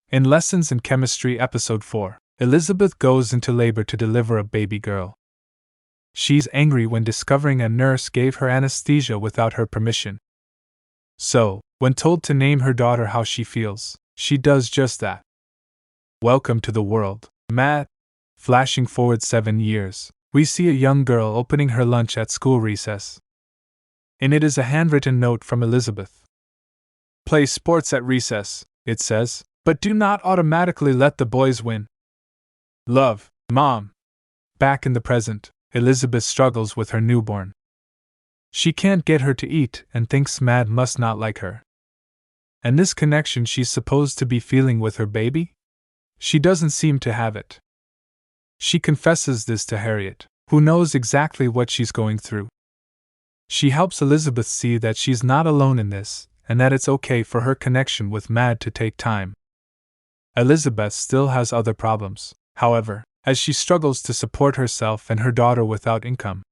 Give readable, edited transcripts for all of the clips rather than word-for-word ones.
In Lessons in Chemistry Episode 4, Elizabeth goes into labor to deliver a baby girl. She's angry when discovering a nurse gave her anesthesia without her permission. So, when told to name her daughter how she feels, she does just that. Welcome to the world, Matt. Flashing forward 7 years, we see a young girl opening her lunch at school recess. In it is a handwritten note from Elizabeth. Play sports at recess, it says, but do not automatically let the boys win. Love, Mom. Back in the present, Elizabeth struggles with her newborn. She can't get her to eat and thinks Matt must not like her. And this connection she's supposed to be feeling with her baby? She doesn't seem to have it. She confesses this to Harriet, who knows exactly what she's going through. She helps Elizabeth see that she's not alone in this, and that it's okay for her connection with Matt to take time. Elizabeth still has other problems, however, as she struggles to support herself and her daughter without income.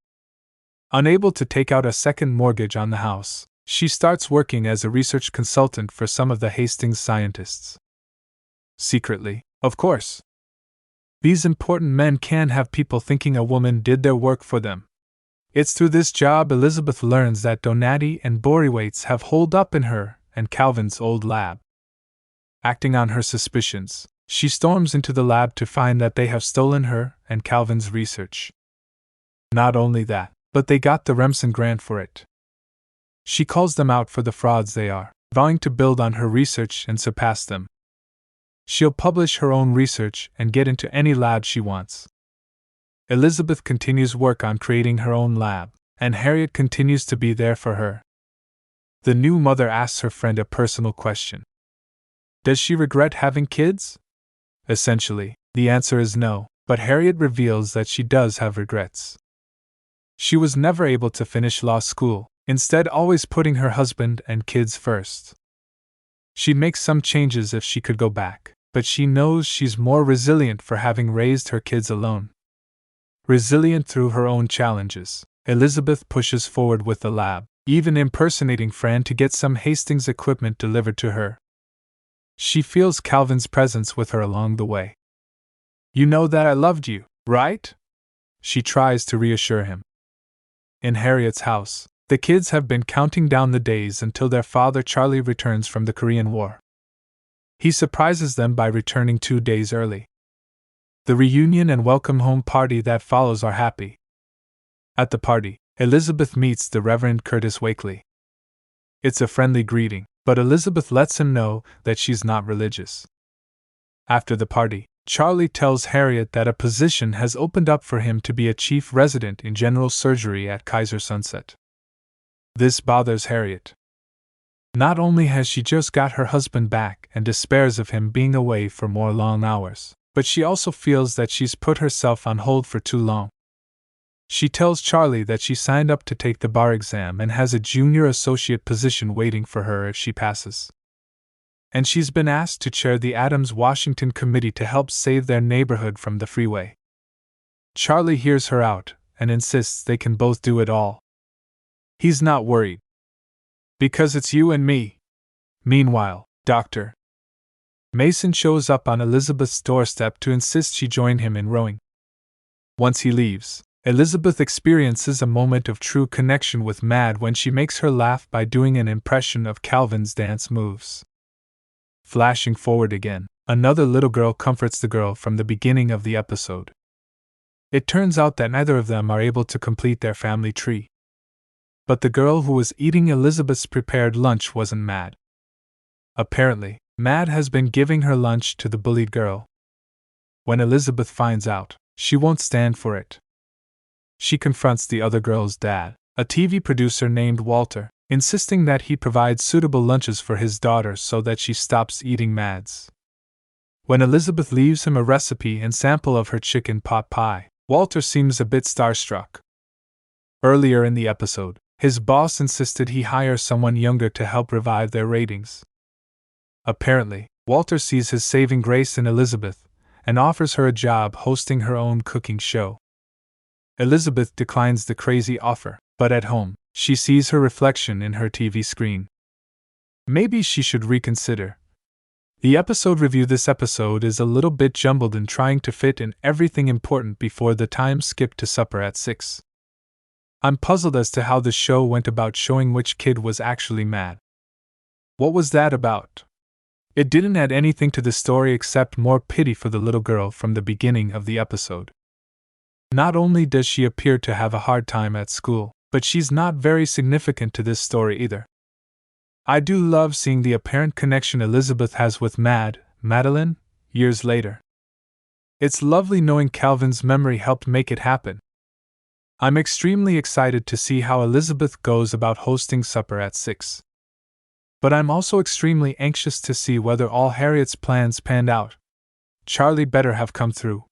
Unable to take out a second mortgage on the house, she starts working as a research consultant for some of the Hastings scientists. Secretly, of course. These important men can't have people thinking a woman did their work for them. It's through this job Elizabeth learns that Donati and Boriwaits have holed up in her and Calvin's old lab. Acting on her suspicions, she storms into the lab to find that they have stolen her and Calvin's research. Not only that, but they got the Remsen grant for it. She calls them out for the frauds they are, vowing to build on her research and surpass them. She'll publish her own research and get into any lab she wants. Elizabeth continues work on creating her own lab, and Harriet continues to be there for her. The new mother asks her friend a personal question. Does she regret having kids? Essentially, the answer is no, but Harriet reveals that she does have regrets. She was never able to finish law school, instead always putting her husband and kids first. She'd make some changes if she could go back, but she knows she's more resilient for having raised her kids alone. Resilient through her own challenges, Elizabeth pushes forward with the lab, even impersonating Fran to get some Hastings equipment delivered to her. She feels Calvin's presence with her along the way. You know that I loved you, right? She tries to reassure him. In Harriet's house, the kids have been counting down the days until their father Charlie returns from the Korean War. He surprises them by returning 2 days early. The reunion and welcome home party that follows are happy. At the party, Elizabeth meets the Reverend Curtis Wakely. It's a friendly greeting, but Elizabeth lets him know that she's not religious. After the party, Charlie tells Harriet that a position has opened up for him to be a chief resident in general surgery at Kaiser Sunset. This bothers Harriet. Not only has she just got her husband back and despairs of him being away for more long hours, but she also feels that she's put herself on hold for too long. She tells Charlie that she signed up to take the bar exam and has a junior associate position waiting for her if she passes. And she's been asked to chair the Adams-Washington Committee to help save their neighborhood from the freeway. Charlie hears her out and insists they can both do it all. He's not worried. Because it's you and me. Meanwhile, Dr. Mason shows up on Elizabeth's doorstep to insist she join him in rowing. Once he leaves, Elizabeth experiences a moment of true connection with Mad when she makes her laugh by doing an impression of Calvin's dance moves. Flashing forward again, another little girl comforts the girl from the beginning of the episode. It turns out that neither of them are able to complete their family tree. But the girl who was eating Elizabeth's prepared lunch wasn't Mad. Apparently, Mad has been giving her lunch to the bullied girl. When Elizabeth finds out, she won't stand for it. She confronts the other girl's dad, a TV producer named Walter, insisting that he provide suitable lunches for his daughter so that she stops eating Mad's. When Elizabeth leaves him a recipe and sample of her chicken pot pie, Walter seems a bit starstruck. Earlier in the episode, his boss insisted he hire someone younger to help revive their ratings. Apparently, Walter sees his saving grace in Elizabeth and offers her a job hosting her own cooking show. Elizabeth declines the crazy offer, but at home, she sees her reflection in her TV screen. Maybe she should reconsider. The episode review. This episode is a little bit jumbled in trying to fit in everything important before the time skip to supper at 6. I'm puzzled as to how the show went about showing which kid was actually mad. What was that about? It didn't add anything to the story except more pity for the little girl from the beginning of the episode. Not only does she appear to have a hard time at school, but she's not very significant to this story either. I do love seeing the apparent connection Elizabeth has with Madeline, years later. It's lovely knowing Calvin's memory helped make it happen. I'm extremely excited to see how Elizabeth goes about hosting supper at 6. But I'm also extremely anxious to see whether all Harriet's plans panned out. Charlie better have come through.